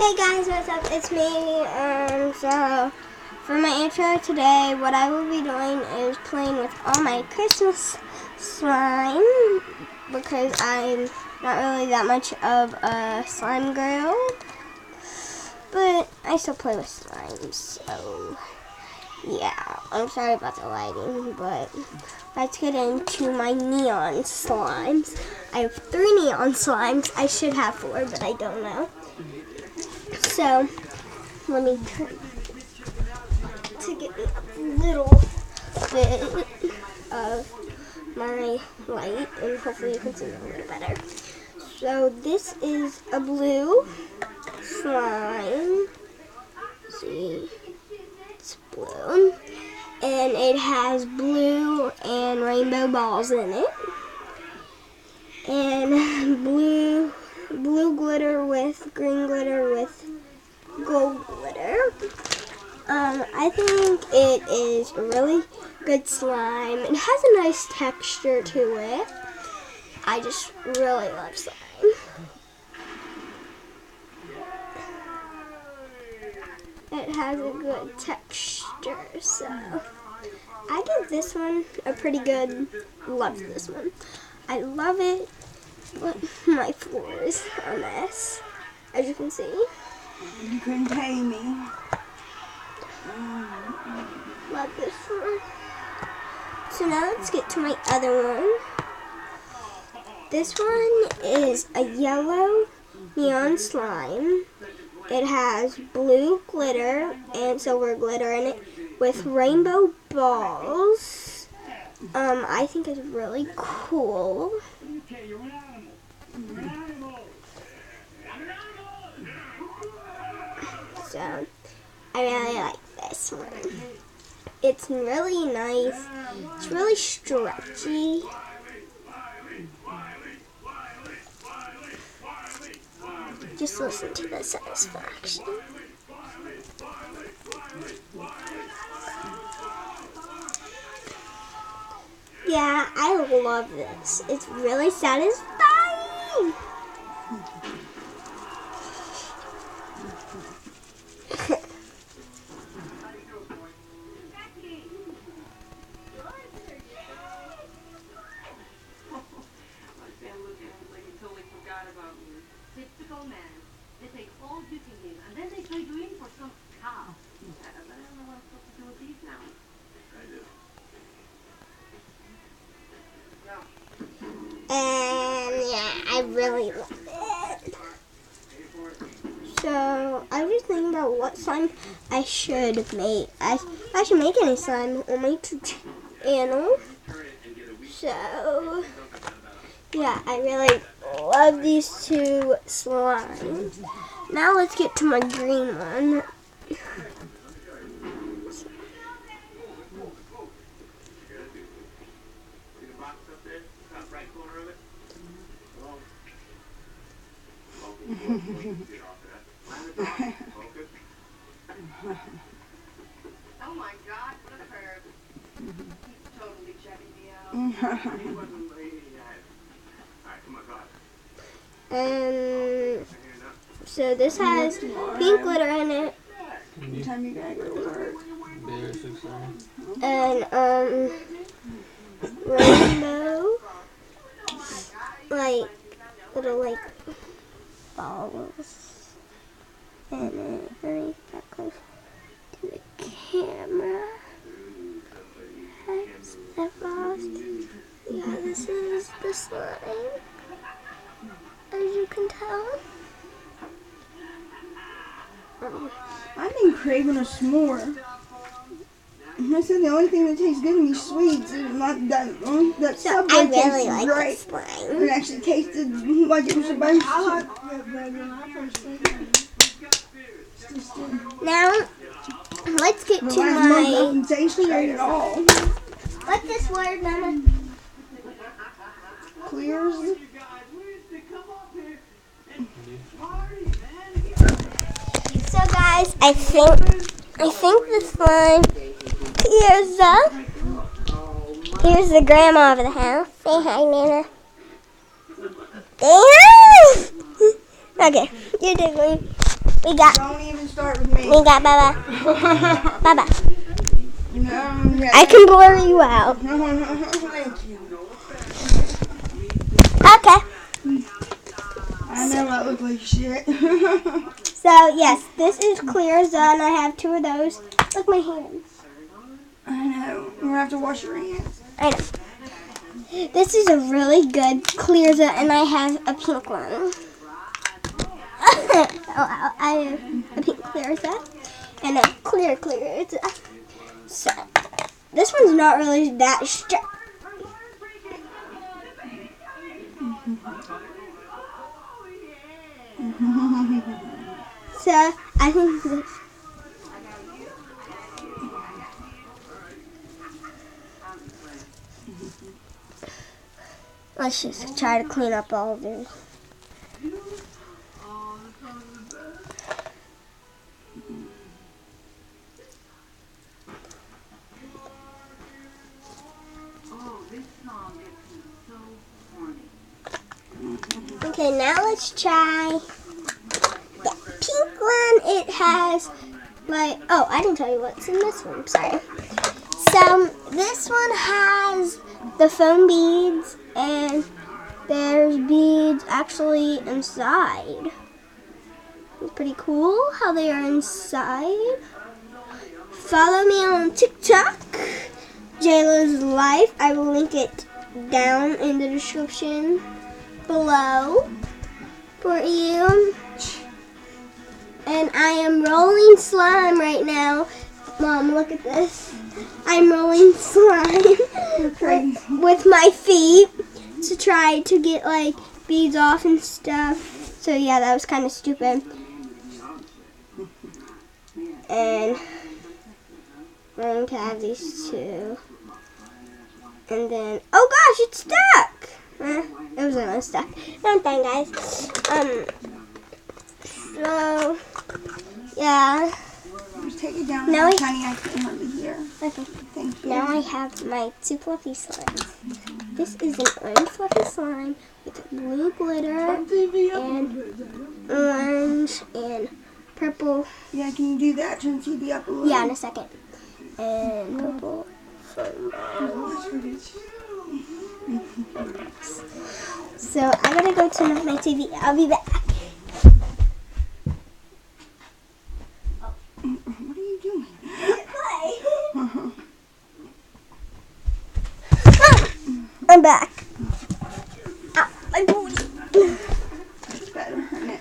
Hey guys, what's up? It's me. So for my intro today, what I will be doing is playing with all my Christmas slime because I'm not really that much of a slime girl, but I still play with slimes. So yeah, I'm sorry about the lighting, but let's get into my neon slimes. I have 3 neon slimes. I should have 4, but I don't know. So, let me turn to get a little bit of my light, and hopefully you can see me a little better. So, this is a blue slime. See, it's blue, and it has blue and rainbow balls in it, and blue glitter with green glitter with gold glitter. I think it is a really good slime. It has a nice texture to it. I just really love slime. It has a good texture, so I give this one a pretty good, love this one. I love it, but my floor is a mess, as you can see. You couldn't pay me. Love this one. So now let's get to my other one. This one is a yellow neon slime. It has blue glitter and silver glitter in it with rainbow balls. I think it's really cool. So I really like this one. It's really nice. It's really stretchy. Just listen to the satisfaction. Yeah, I love this. It's really satisfying. Typical man. They take all you can give and then they trade you in for some cow. But I don't know what I'm supposed to do with these now. And yeah, I really love it. So I was thinking about what slime I should make. I should make any slime on my YouTube channel. So yeah, I really love these 2 slimes. Now let's get to my green one. Oh my God, what a perv. He's totally checking me out. So this has pink glitter in it. What time you gotta go to work? And rainbow, like little balls in it. Let me get that close to the camera. That's the balls. Yeah, this is the slime, as you can tell. I've been craving a s'more. I said the only thing that tastes good to me is sweets. It's not that So Subway I really tasted like great. the slime. It actually tasted like it was supposed to. Now, let's get to The last month my doesn't taste great at all. What's this word, Mama? Clears. So guys, I think the slime here's the grandma of the house. Say hi, Nana. Damn! Okay, you're doing. We got Don't even start with me. Baba. Baba. No, yeah. I can blur you out. Thank you. Okay. I know I look like shit. So yes, this is Clearza, and I have 2 of those. Look my hands. I know. You're gonna have to wash your hands. I know. This is a really good Clearza, and I have a pink one. I have a pink Clearza and a clear Clearza. So this one's not really that strong. So I think this. Let's just try to clean up all of this. Okay, now let's try the pink one. It has like, oh, I didn't tell you what's in this one. Sorry. So this one has the foam beads, and there's beads actually inside. It's pretty cool how they are inside. Follow me on TikTok, Jayla's Life. I will link it down in the description below for you. And I am rolling slime right now. Mom, look at this. I'm rolling slime with my feet to try to get like beads off and stuff. So yeah, that was kind of stupid. And we're going to have these 2. And then, oh gosh, it's stuck. It was almost stuck. No, I'm done, guys. So yeah. Just take it down. Now Tiny, I can hardly hear. Okay. Thank you. Now I have my 2 fluffy slimes. This is an orange fluffy slime with blue glitter and orange and purple. Yeah, can you do that? Turn the TV up a little. Yeah, in a second. And purple foam balls. So I'm gonna go turn off my TV. I'll be back. What are you doing? I'm back. Ow, my booty. It's better, isn't it?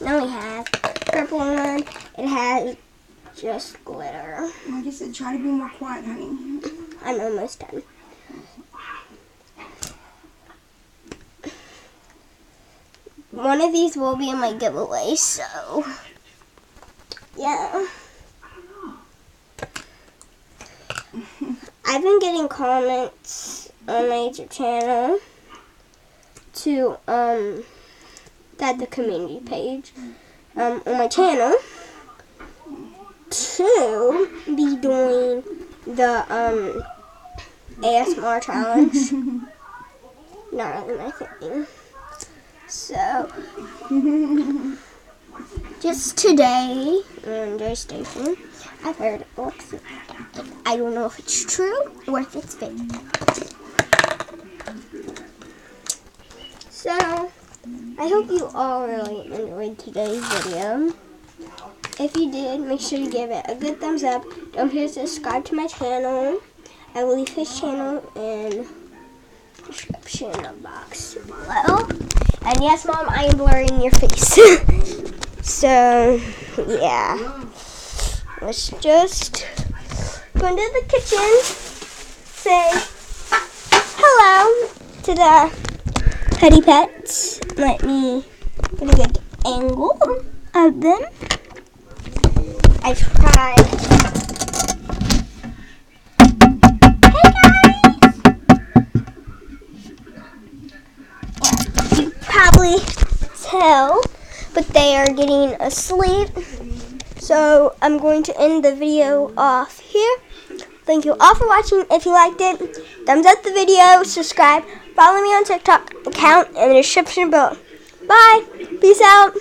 Now we have purple one. It has just glitter. Like I said, try to be more quiet, honey. I'm almost done. One of these will be in my giveaway, so yeah. I've been getting comments on my YouTube channel to that the community page on my channel to be doing the ASMR challenge. Not really my thing. So just today on Joy Station, I've heard it looks. I don't know if it's true or if it's fake. So I hope you all really enjoyed today's video. If you did, make sure you give it a good thumbs up. Don't forget to subscribe to my channel. I will leave his channel in the description box below. And yes, Mom, I am blurring your face. So, yeah. Let's just go into the kitchen, say hello to the Petty Pets. Let me get a good angle of them. I tried. Hey guys! Yeah, you probably tell, but they are getting asleep. So I'm going to end the video off here. Thank you all for watching. If you liked it, thumbs up the video, subscribe, follow me on TikTok account in the description below. Bye. Peace out.